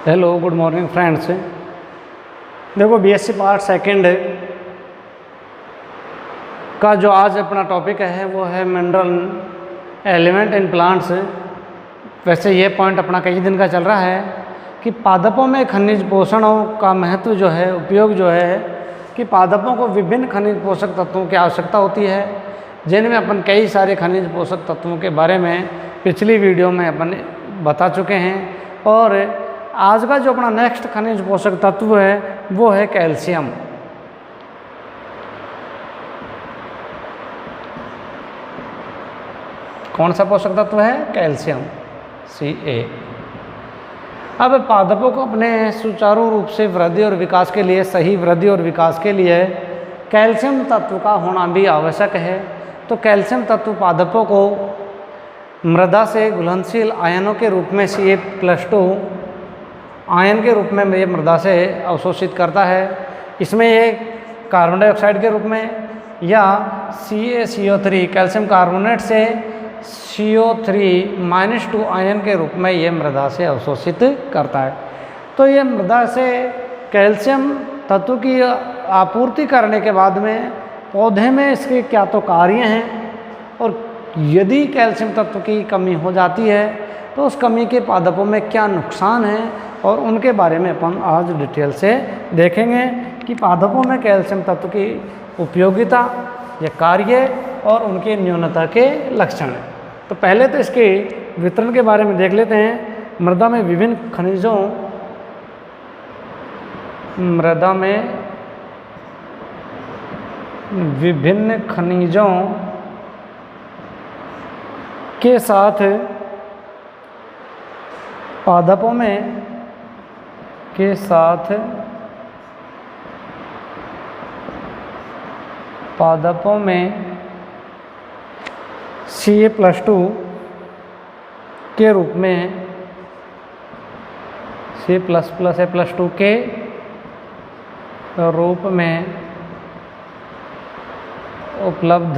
Hello good morning friends. देखो BSc part second का जो आज अपना टॉपिक है वो है मिनरल एलिमेंट इन प्लांट्स। वैसे ये पॉइंट अपना कई दिन का चल रहा है कि पादपों में खनिज पोषणों का महत्व जो है, उपयोग जो है कि पादपों को विभिन्न खनिज पोषक तत्वों की आवश्यकता होती है, जिनमें अपन कई सारे खनिज पोषक तत्वों के बारे में पिछली वीडियो में अपन बता चुके हैं। और आज का जो अपना नेक्स्ट खनिज पोषक तत्व है वो है कैल्शियम। कौन सा पोषक तत्व है? Calcium, Ca। अब पादपों को अपने सुचारू रूप से वृद्धि और विकास के लिए, सही वृद्धि और विकास के लिए कैल्शियम तत्व का होना भी आवश्यक है। तो कैल्शियम तत्व पादपों को मृदा से घुलनशील आयनों के रूप में Ca+2 आयन के रूप में ये मृदा से अवशोषित करता है। इसमें ये कार्बन डाइऑक्साइड के रूप में या CaCO3 कैल्शियम कार्बोनेट से CO3-2 आयन के रूप में ये मृदा से अवशोषित करता है। तो ये मृदा से कैल्शियम तत्व की आपूर्ति करने के बाद में पौधे में इसके क्या तो कार्य हैं, और यदि कैल्शियम तत्व की कमी हो जाती है तो उस कमी के पादपों में क्या नुकसान है, और उनके बारे में अपन आज डिटेल से देखेंगे कि पादपों में कैल्शियम तत्व की उपयोगिता या कार्य और उनके न्यूनता के लक्षण। तो पहले तो इसके वितरण के बारे में देख लेते हैं। मृदा में विभिन्न खनिजों के साथ पादपों में Ca+2 के रूप में C++A+2 के रूप में उपलब्ध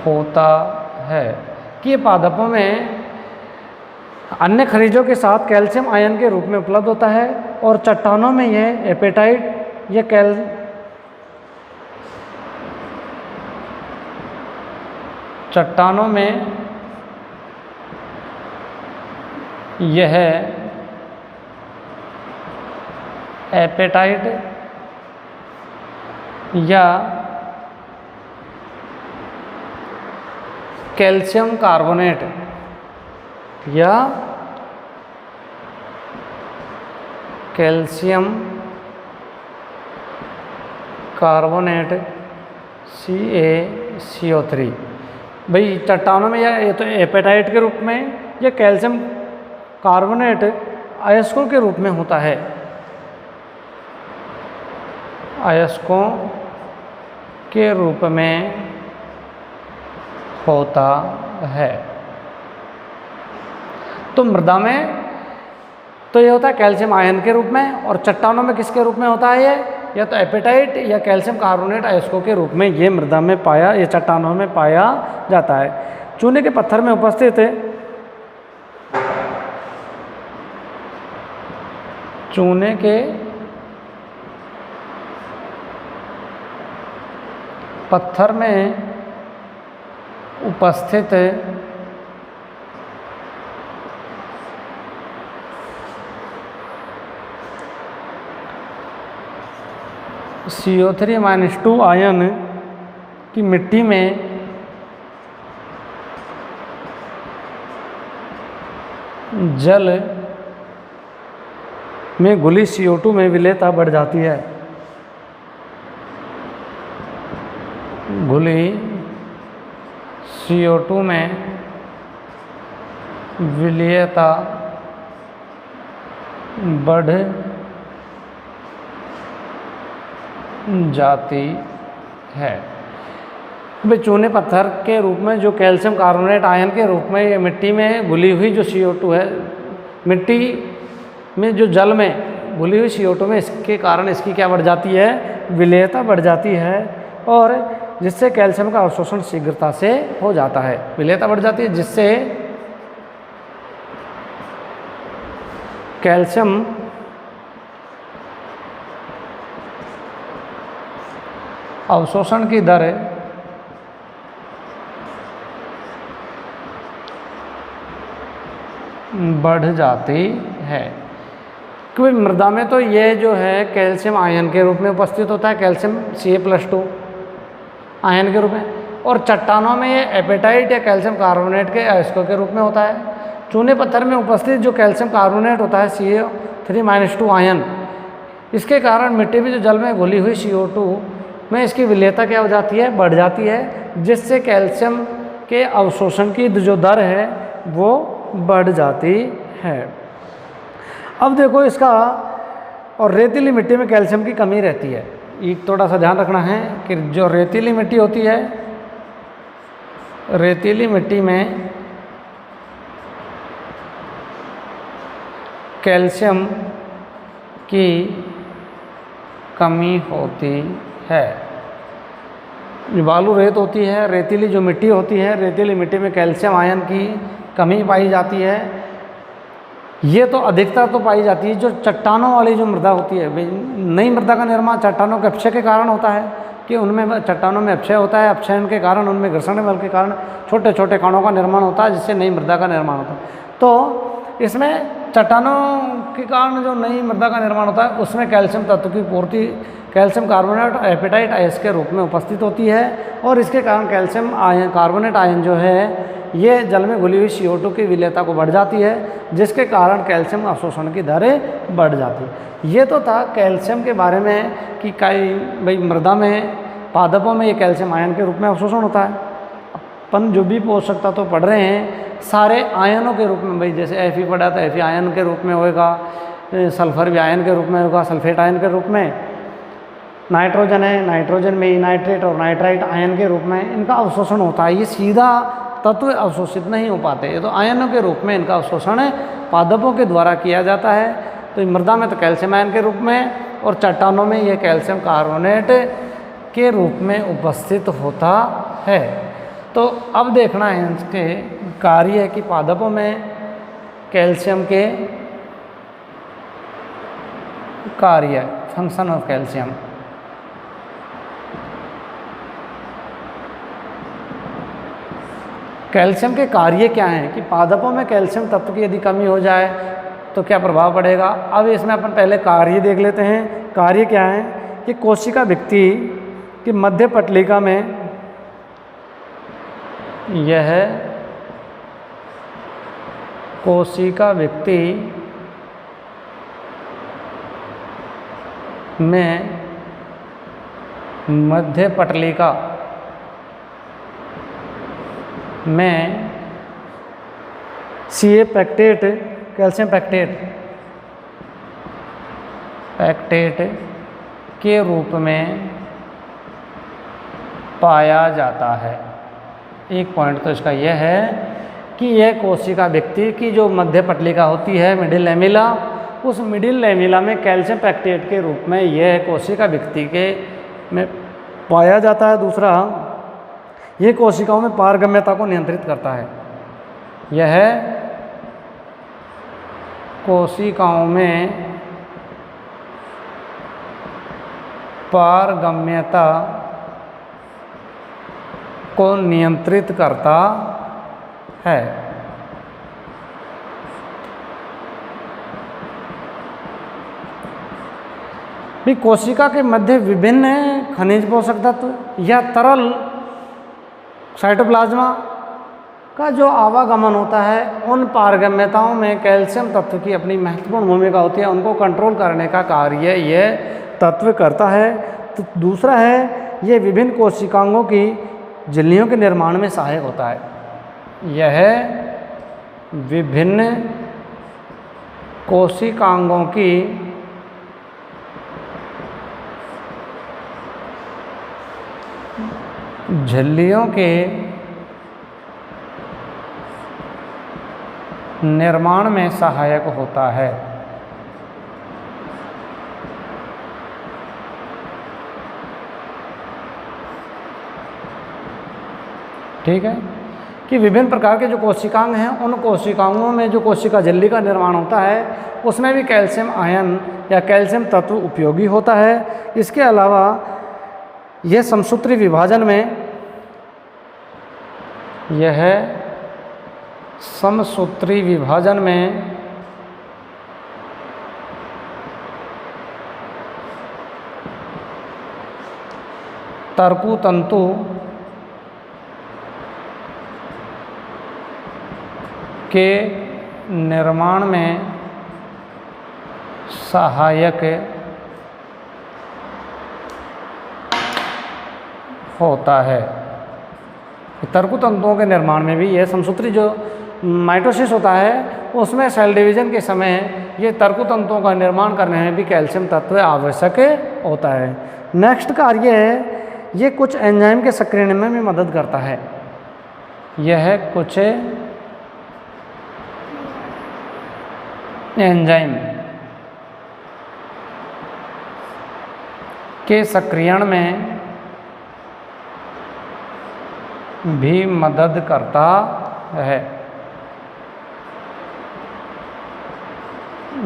होता है कि पादपों में अन्य खनिजों के साथ कैल्शियम आयन के रूप में उपलब्ध होता है, और चट्टानों में यह एपेटाइट या चट्टानों में यह एपेटाइट या कैल्शियम कार्बोनेट CaCO3 भाई चट्टानों में या ये तो एपेटाइट के रूप में या कैल्शियम कार्बोनेट अयस्कों के रूप में होता है। अयस्कों के रूप में होता है। तो मृदा में तो ये होता है कैल्शियम आयन के रूप में, और चट्टानों में किसके रूप में होता है? ये या तो एपेटाइट या कैल्शियम कार्बोनेट अयस्कों के रूप में ये मृदा में ये चट्टानों में पाया जाता है। चूने के पत्थर में उपस्थित चूने के पत्थर में उपस्थित CO3-2 आयन की मिट्टी में जल में घुली CO2 में विलेयता बढ़ जाती है। घुली CO2 में विलेयता बढ़ जाती है। भाई चूने पत्थर के रूप में जो कैल्शियम कार्बोनेट आयन के रूप में ये मिट्टी में घुली हुई जो CO2 है, मिट्टी में जो जल में घुली हुई CO2 में, इसके कारण इसकी क्या बढ़ जाती है? विलेयता बढ़ जाती है, और जिससे कैल्शियम का अवशोषण शीघ्रता से हो जाता है। विलेयता बढ़ जाती है जिससे कैल्शियम अवशोषण की दर बढ़ जाती है, क्योंकि मृदा में तो ये जो है कैल्शियम आयन के रूप में उपस्थित होता है, कैल्शियम Ca+2 आयन के रूप में, और चट्टानों में ये एपेटाइट या कैल्शियम कार्बोनेट के अयस्कों के रूप में होता है। चूने पत्थर में उपस्थित जो कैल्शियम कार्बोनेट होता है Ca3-2 आयन, इसके कारण मिट्टी में जो जल में घुली हुई CO2 में इसकी विलेयता क्या हो जाती है, बढ़ जाती है, जिससे कैल्शियम के अवशोषण की जो दर है वो बढ़ जाती है। अब देखो इसका, और रेतीली मिट्टी में कैल्शियम की कमी रहती है। एक थोड़ा सा ध्यान रखना है कि जो रेतीली मिट्टी होती है, रेतीली मिट्टी में कैल्शियम की कमी होती है। बालू रेत होती है, रेतीली जो मिट्टी होती है, रेतीली मिट्टी में कैल्शियम आयन की कमी पाई जाती है। ये तो अधिकतर तो पाई जाती है जो चट्टानों वाली जो मृदा होती है। नई मृदा का निर्माण चट्टानों के अपक्षय के कारण होता है कि उनमें चट्टानों में अपक्षय होता है, अपक्षयन के कारण उनमें घर्षण बल के कारण छोटे छोटे कणों का निर्माण होता है, जिससे नई मृदा का निर्माण होता है। तो इसमें चट्टानों के कारण जो नई मृदा का निर्माण होता है उसमें कैल्शियम तत्व की पूर्ति कैल्शियम कार्बोनेट और एपेटाइट आयस के रूप में उपस्थित होती है, और इसके कारण कैल्शियम आयन कार्बोनेट आयन जो है ये जल में घुली हुई CO2 की विलेयता को बढ़ जाती है, जिसके कारण कैल्शियम अवशोषण की दरें बढ़ जाती है। ये तो था कैल्शियम के बारे में कि कई भाई मृदा में पादपों में ये कैल्शियम आयन के रूप में अवशोषण होता है। अपन जो भी पोषक तत्व पढ़ रहे हैं सारे आयनों के रूप में, भाई जैसे Fe पढ़ा तो Fe आयन के रूप में होएगा, सल्फर भी आयन के रूप में होगा, सल्फेट आयन के रूप में, नाइट्रोजन है, नाइट्रोजन में ही नाइट्रेट और नाइट्राइट आयन के रूप में इनका अवशोषण होता है। ये सीधा तत्व अवशोषित नहीं हो पाते, ये तो आयनों के रूप में इनका अवशोषण पादपों के द्वारा किया जाता है। तो मृदा में तो कैल्शियम आयन के रूप में और चट्टानों में ये कैल्शियम कार्बोनेट के रूप में उपस्थित होता है। तो अब देखना है इसके कार्य कि पादपों में कैल्शियम के कार्य, फंक्शन ऑफ कैल्शियम। कैल्शियम के कार्य क्या हैं कि पादपों में कैल्शियम तत्व की यदि कमी हो जाए तो क्या प्रभाव पड़ेगा। अब इसमें अपन पहले कार्य देख लेते हैं। कार्य क्या है कि कोशिका भित्ति की मध्य पटलिका में यह कोशिका भित्ति में मध्य पटलिका में Ca पैक्टेट, कैल्शियम पैक्टेट के रूप में पाया जाता है। एक पॉइंट तो इसका यह है कि यह कोशिका भित्ति की जो मध्य पटलिका होती है, मिडिल लैमेला, उस मिडिल लैमेला में कैल्शियम पैक्टेट के रूप में यह कोशिका भित्ति के में पाया जाता है। दूसरा, यह कोशिकाओं में पारगम्यता को नियंत्रित करता है। यह कोशिकाओं में पारगम्यता को नियंत्रित करता है। भी कोशिका के मध्य विभिन्न खनिज पोषक तत्व या तरल साइटोप्लाज्मा का जो आवागमन होता है, उन पारगम्यताओं में कैल्शियम तत्व की अपनी महत्वपूर्ण भूमिका होती है। उनको कंट्रोल करने का कार्य यह तत्व करता है। तो दूसरा है, ये विभिन्न कोशिकांगों की झिल्लियों के निर्माण में सहायक होता है। यह विभिन्न कोशिकांगों की झिल्लियों के निर्माण में सहायक होता है। ठीक है, कि विभिन्न प्रकार के जो कोशिकांग हैं उन कोशिकाओं में जो कोशिका झिल्ली का निर्माण होता है उसमें भी कैल्शियम आयन या कैल्शियम तत्व उपयोगी होता है। इसके अलावा यह समसूत्री विभाजन में तर्कु तंतु के निर्माण में सहायक होता है। तर्कु तंतुओं के निर्माण में भी यह समसूत्री जो माइटोसिस होता है उसमें सेल डिवीजन के समय ये तर्कु तंतुओं का निर्माण करने में भी कैल्शियम तत्व आवश्यक होता है। नेक्स्ट कार्य है ये कुछ एंजाइम के सक्रियण में भी मदद करता है। यह कुछ एंजाइम के सक्रियण में भी मदद करता है।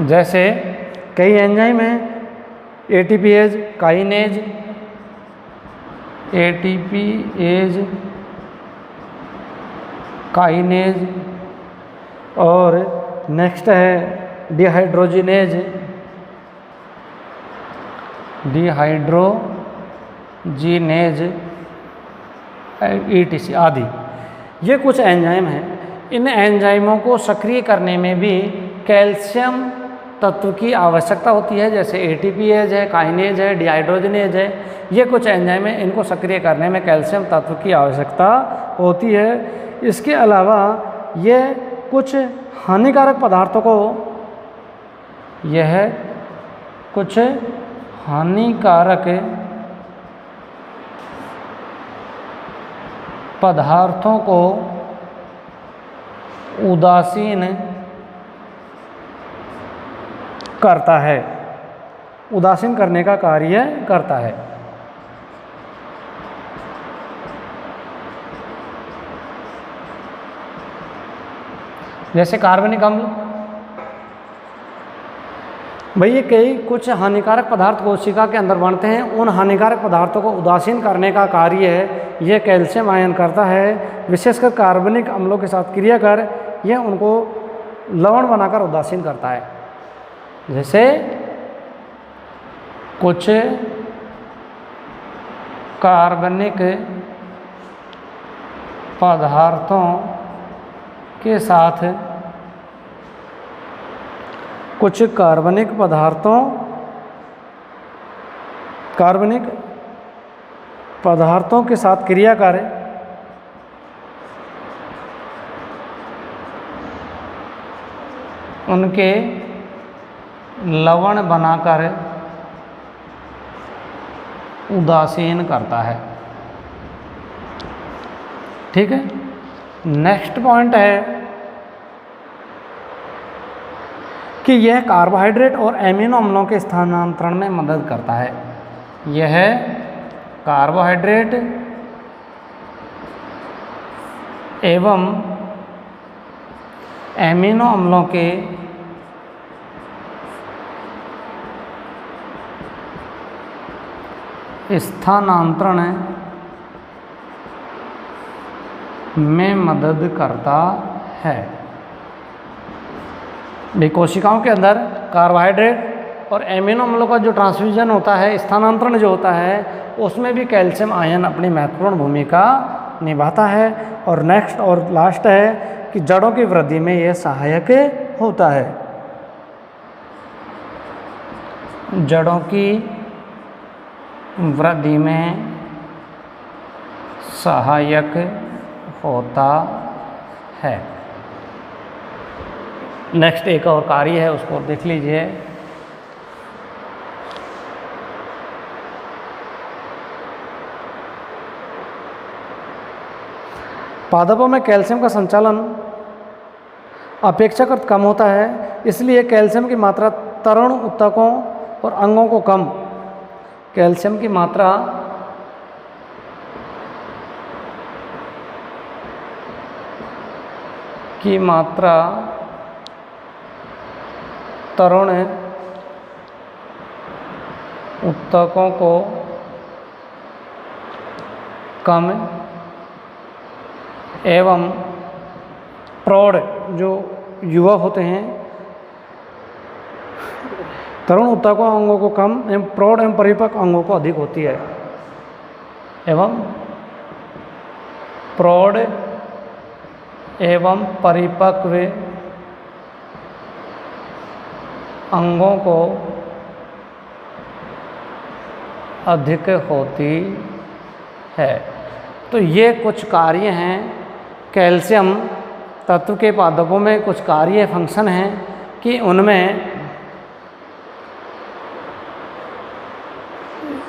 जैसे कई एंजाइम हैं एटीपीएज काइनेज, और नेक्स्ट है डिहाइड्रोजिनेज ETC आदि। ये कुछ एंजाइम हैं। इन एंजाइमों को सक्रिय करने में भी कैल्शियम तत्व की आवश्यकता होती है। जैसे एटीपीएज है, काइनेज है, डिहाइड्रोजिनेज है, ये कुछ एंजाइम हैं। इनको सक्रिय करने में कैल्शियम तत्व की आवश्यकता होती है। इसके अलावा ये कुछ हानिकारक पदार्थों को उदासीन करता है, उदासीन करने का कार्य करता है। जैसे कार्बनिक अम्ल, भाई ये कई कुछ हानिकारक पदार्थ कोशिका के अंदर बनते हैं। उन हानिकारक पदार्थों को उदासीन करने का कार्य है यह कैल्शियम आयन करता है। विशेषकर कार्बनिक अम्लों के साथ क्रिया कर यह उनको लवण बनाकर उदासीन करता है। जैसे कुछ कार्बनिक पदार्थों के साथ क्रिया कर उनके लवण बनाकर उदासीन करता है। ठीक है। नेक्स्ट पॉइंट है कि यह कार्बोहाइड्रेट और एमिनो अम्लों के स्थानांतरण में मदद करता है। यह कार्बोहाइड्रेट एवं एमिनो अम्लों के स्थानांतरण में मदद करता है। कोशिकाओं के अंदर कार्बोहाइड्रेट और एमिनो अम्लों का जो ट्रांसफ्यूजन होता है, स्थानांतरण जो होता है, उसमें भी कैल्शियम आयन अपनी महत्वपूर्ण भूमिका निभाता है। और नेक्स्ट और लास्ट है कि जड़ों की वृद्धि में यह सहायक होता है। जड़ों की वृद्धि में सहायक होता है। नेक्स्ट एक और कार्य है, उसको देख लीजिए। पादपों में कैल्शियम का संचालन अपेक्षाकृत कम होता है, इसलिए कैल्शियम की मात्रा तरुण ऊतकों और अंगों को कम, कैल्शियम की मात्रा की मात्रा तरुण ऊतकों को कम एवं प्रौढ़ जो युवा होते हैं, तरुण ऊतकों अंगों को कम एवं प्रौढ़ एवं परिपक्व अंगों को अधिक होती है, एवं प्रौढ़ एवं परिपक्व अंगों को अधिक होती है। तो ये कुछ कार्य हैं कैल्शियम तत्व के पादपों में, कुछ कार्य फंक्शन हैं कि उनमें,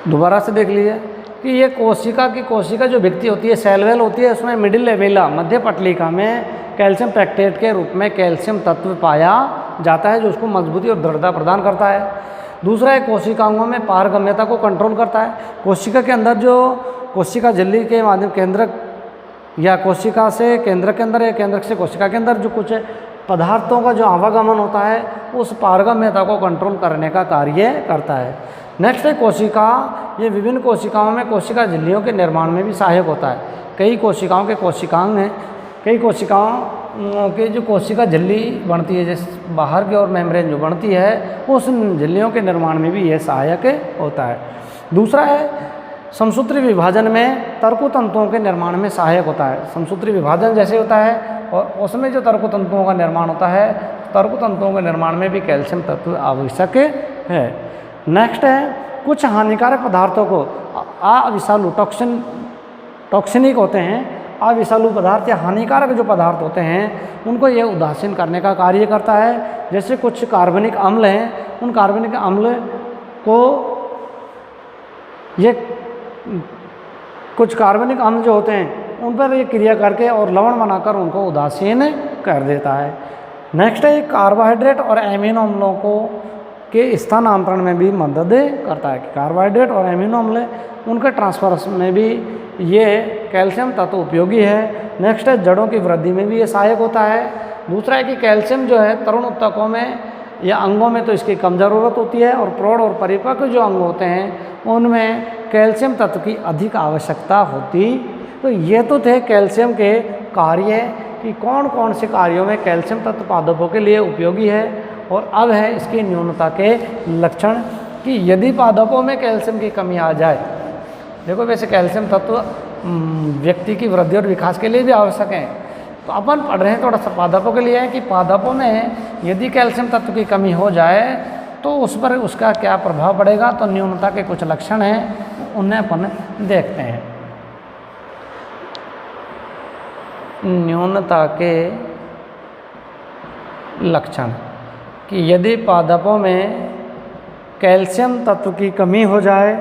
दोबारा से देख लीजिए कि ये कोशिका जो भित्ति होती है, सेल वेल होती है, उसमें मिडिल लेविला मध्य पटलिका में कैल्शियम पैक्टेट के रूप में कैल्शियम तत्व पाया जाता है, जो उसको मजबूती और दृढ़ता प्रदान करता है। दूसरा है कोशिकाओं में पारगम्यता को कंट्रोल करता है। कोशिका के अंदर जो कोशिका झिल्ली के माध्यम केंद्रक या कोशिका से केंद्रक के अंदर या केंद्रक से कोशिका के अंदर जो कुछ पदार्थों का जो आवागमन होता है, उस पारगम्यता को कंट्रोल करने का कार्य करता है। नेक्स्ट है कोशिका। ये विभिन्न कोशिकाओं में कोशिका झिल्लियों के निर्माण में भी सहायक होता है। कई कोशिकाओं के कोशिकांग हैं, कई कोशिकाओं के जो कोशिका झिल्ली बनती है, जैसे बाहर की ओर मेम्ब्रेन जो बनती है, उस झिल्लियों के निर्माण में भी यह सहायक होता है। दूसरा है समसूत्री विभाजन में तर्कु तंतुओं के निर्माण में सहायक होता है। समसूत्री विभाजन जैसे होता है और उसमें जो तर्कु तंतुओं का निर्माण होता है, तर्कु तंतुओं के निर्माण में भी कैल्शियम तत्व आवश्यक है। नेक्स्ट है कुछ हानिकारक पदार्थों को अविषालु टॉक्सिनिक होते हैं, अविषालु पदार्थ या हानिकारक जो पदार्थ होते हैं उनको ये उदासीन करने का कार्य करता है। जैसे कुछ कार्बनिक अम्ल हैं, उन कार्बनिक अम्ल को ये कुछ कार्बनिक अम्ल जो होते हैं उन पर ये क्रिया करके और लवण बनाकर उनको उदासीन कर देता है। नेक्स्ट है कार्बोहाइड्रेट और एमिनो अम्लों को के स्थानांतरण में भी मदद करता है। कार्बोहाइड्रेट और एमिनो अम्ल उनके ट्रांसफर में भी ये कैल्शियम तत्व उपयोगी है। नेक्स्ट है जड़ों की वृद्धि में भी ये सहायक होता है। दूसरा है कि कैल्शियम जो है तरुण ऊतकों में या अंगों में तो इसकी कम ज़रूरत होती है, और प्रौढ़ और परिपक्व जो अंग होते हैं उनमें कैल्शियम तत्व की अधिक आवश्यकता होती। तो ये तो थे कैल्शियम के कार्य कि कौन कौन से कार्यों में कैल्शियम तत्व पादपों के लिए उपयोगी है। और अब है इसकी न्यूनता के लक्षण कि यदि पादपों में कैल्शियम की कमी आ जाए, देखो वैसे कैल्शियम तत्व व्यक्ति की वृद्धि और विकास के लिए भी आवश्यक है, तो अपन पढ़ रहे हैं थोड़ा सा पादपों के लिए है कि पादपों में यदि कैल्शियम तत्व की कमी हो जाए तो उस पर उसका क्या प्रभाव पड़ेगा। तो न्यूनता के कुछ लक्षण हैं, उन्हें अपन देखते हैं। न्यूनता के लक्षण कि यदि पादपों में कैल्शियम तत्व की कमी हो जाए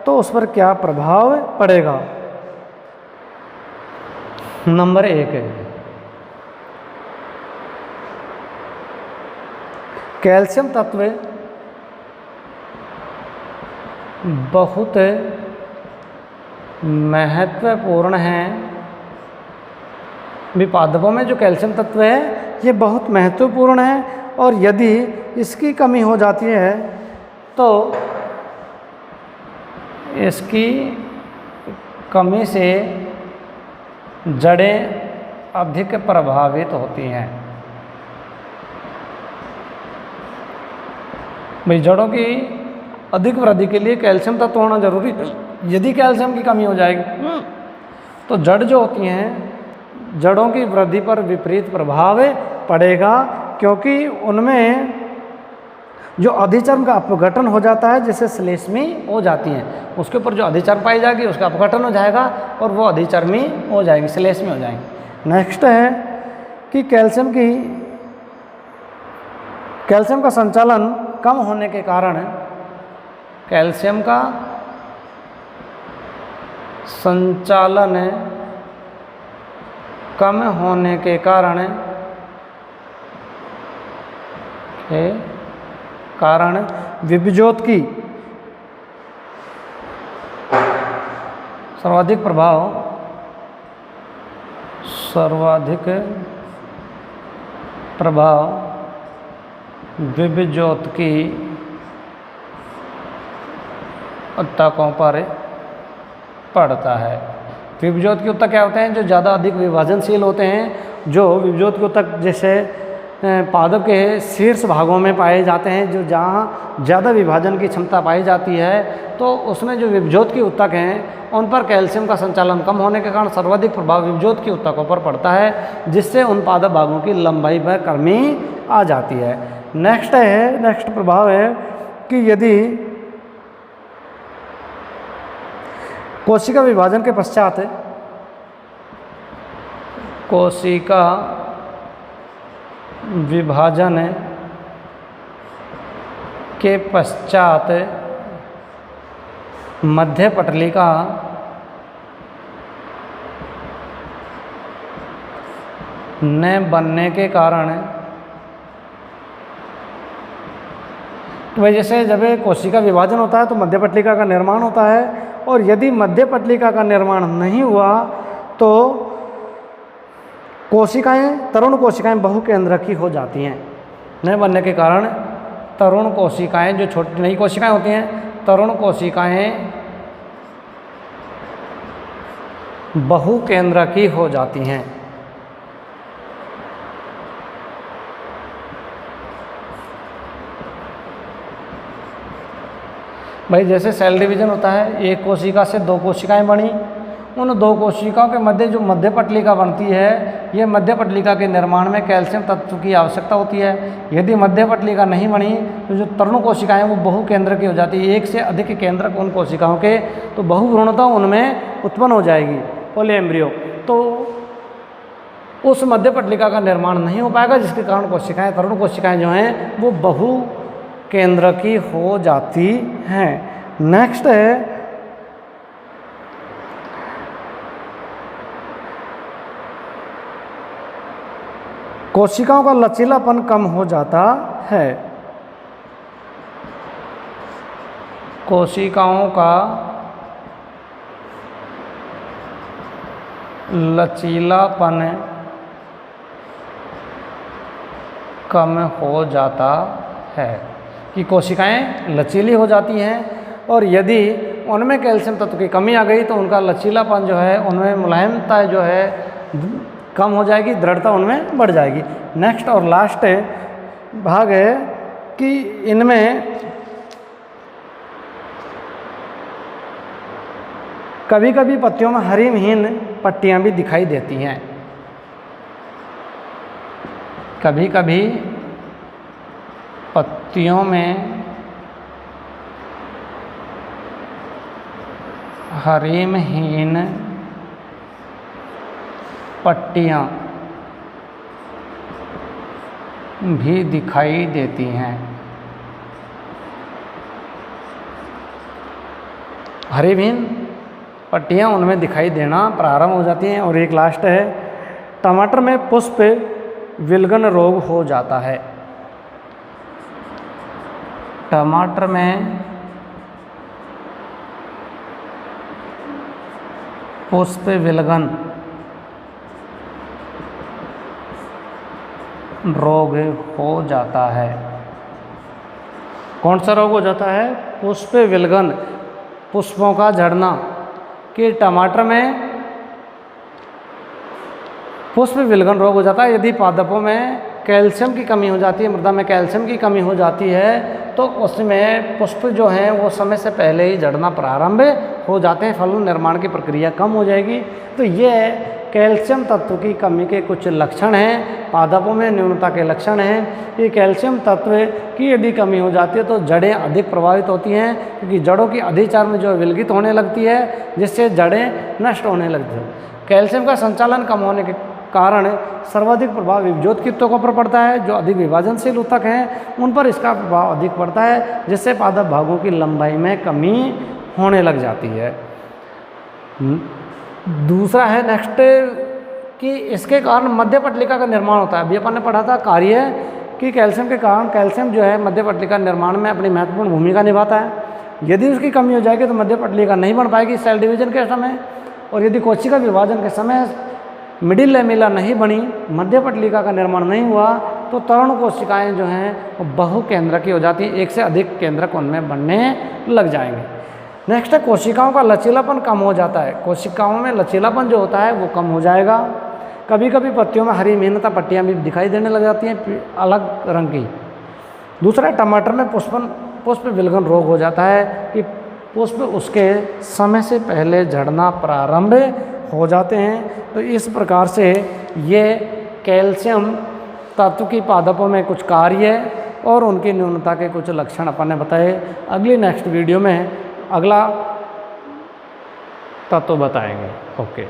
तो उस पर क्या प्रभाव पड़ेगा। नंबर 1 है कैल्शियम तत्व बहुत महत्वपूर्ण है। भी पादपों में जो कैल्शियम तत्व है ये बहुत महत्वपूर्ण है, और यदि इसकी कमी हो जाती है तो इसकी कमी से जड़ें अधिक प्रभावित होती हैं। भाई जड़ों की अधिक वृद्धि के लिए कैल्शियम तत्व होना जरूरी है। यदि कैल्शियम की कमी हो जाएगी तो जड़ जो होती हैं, जड़ों की वृद्धि पर विपरीत प्रभाव पड़ेगा, क्योंकि उनमें जो अधिचर्म का अपघटन हो जाता है, जिससे श्लेष्मी हो जाती हैं, उसके ऊपर जो अधिचर्म पाई जाएगी उसका अपघटन हो जाएगा और वो अधिचर्मी हो जाएगी, श्लेष्मी हो जाएंगी। नेक्स्ट है कि कैल्शियम का संचालन कम होने के कारण, कैल्शियम का संचालन कम होने के कारण विभजोत की सर्वाधिक प्रभाव विभज्योतकी ऊतकों पर पड़ता है। विभज्योतकी ऊतक क्या होते हैं? जो ज़्यादा अधिक विभाजनशील होते हैं, जो विभज्योतकी ऊतक जैसे पादप के शीर्ष भागों में पाए जाते हैं, जो जहाँ ज़्यादा विभाजन की क्षमता पाई जाती है, तो उसमें जो विभज्योतकी ऊतक हैं उन पर कैल्शियम का संचालन कम होने के कारण सर्वाधिक प्रभाव विभज्योतकी ऊतकों पर पड़ता है, जिससे उन पादप भागों की लंबाई में कमी आ जाती है। नेक्स्ट प्रभाव है कि यदि कोशिका विभाजन के पश्चात कोशिका विभाजन के पश्चात मध्य पटलिका न बनने के कारण, तो वजह से जब कोशिका विभाजन होता है तो मध्य पटलिका का निर्माण होता है, और यदि मध्य पटलिका का निर्माण नहीं हुआ तो तरुण कोशिकाएं बहुकेंद्रकी हो जाती हैं। न बनने के कारण तरुण कोशिकाएं, जो छोटी नई कोशिकाएं होती हैं, तरुण कोशिकाएं बहुकेंद्रकी हो जाती हैं। भाई जैसे सेल डिवीजन होता है, एक कोशिका से दो कोशिकाएं बनी, उन दो कोशिकाओं के मध्य जो मध्य पटलिका बनती है, ये मध्य पटलिका के निर्माण में कैल्शियम तत्व की आवश्यकता होती है। यदि मध्य पटलिका नहीं बनी तो जो तरुण कोशिकाएं वो बहुकेंद्रकी हो जाती है, एक से अधिक केंद्रक उन कोशिकाओं के, तो बहुभ्रूणता उनमें उत्पन्न हो जाएगी, पॉलीएम्ब्रियो। तो उस मध्य पटलिका का निर्माण नहीं हो पाएगा, जिसके कारण कोशिकाएं, तरुण कोशिकाएं जो हैं वो बहुकेंद्रकी हो जाती हैं। नेक्स्ट है कोशिकाओं का लचीलापन कम हो जाता है। कोशिकाओं का लचीलापन कम हो जाता है कि कोशिकाएं लचीली हो जाती हैं, और यदि उनमें कैल्शियम तत्व की कमी आ गई तो उनका लचीलापन जो है, उनमें मुलायमता जो है कम हो जाएगी, दृढ़ता उनमें बढ़ जाएगी। नेक्स्ट और लास्ट भाग है कि इनमें कभी कभी पत्तियों में हरिमहीन पट्टियां भी दिखाई देती हैं। कभी कभी पत्तियों में हरिमहीन पट्टियां भी दिखाई देती हैं। हरिमहीन पट्टियां उनमें दिखाई देना प्रारंभ हो जाती हैं। और एक लास्ट है, टमाटर में पुष्प विलगन रोग हो जाता है। टमाटर में पुष्प विलगन रोग हो जाता है। कौन सा रोग हो जाता है? पुष्प विलगन, पुष्पों का झड़ना। कि टमाटर में पुष्प विलगन रोग हो जाता है यदि पादपों में कैल्शियम की कमी हो जाती है, मृदा में कैल्शियम की कमी हो जाती है, तो उसमें पुष्प जो हैं वो समय से पहले ही झड़ना प्रारंभ हो जाते हैं, फल निर्माण की प्रक्रिया कम हो जाएगी। तो ये कैल्शियम तत्व की कमी के कुछ लक्षण हैं, पादपों में न्यूनता के लक्षण हैं। ये कैल्शियम तत्व की यदि कमी हो जाती है तो जड़ें अधिक प्रभावित होती हैं, क्योंकि जड़ों की अधिचार जो विलगित होने लगती है, जिससे जड़ें नष्ट होने लगती हैं। कैल्शियम का संचालन कम होने के कारण सर्वाधिक प्रभाव विभज्योतकी ऊतकों पर पड़ता है। जो अधिक विभाजनशील ऊतक हैं उन पर इसका प्रभाव अधिक पड़ता है, जिससे पादप भागों की लंबाई में कमी होने लग जाती है। दूसरा है नेक्स्ट कि इसके कारण मध्य पटलिका का निर्माण होता है। अभी अपन ने पढ़ा था कार्य कि कैल्शियम के कारण कैल्शियम जो है मध्य पटलिका निर्माण में अपनी महत्वपूर्ण भूमिका निभाता है। यदि उसकी कमी हो जाएगी तो मध्य पटलिका नहीं बन पाएगी सेल डिवीजन के समय, और यदि कोशिका विभाजन के समय मिडिल लैमेला नहीं बनी, मध्य पटलिका का निर्माण नहीं हुआ, तो तरुण कोशिकाएं जो हैं वो बहुकेंद्रकी हो जाती हैं, एक से अधिक केंद्रक उनमें बनने लग जाएंगे। नेक्स्ट है कोशिकाओं का लचीलापन कम हो जाता है। कोशिकाओं में लचीलापन जो होता है वो कम हो जाएगा। कभी कभी पत्तियों में हरी मेहनता पट्टियाँ भी दिखाई देने लग जाती हैं अलग रंग की। दूसरा, टमाटर में पुष्प विलगन रोग हो जाता है कि पुष्प उसके समय से पहले झड़ना प्रारंभ हो जाते हैं। तो इस प्रकार से ये कैल्शियम तत्व की पादपों में कुछ कार्य और उनकी न्यूनता के कुछ लक्षण अपन ने बताए। अगली नेक्स्ट वीडियो में अगला तत्व बताएंगे। ओके।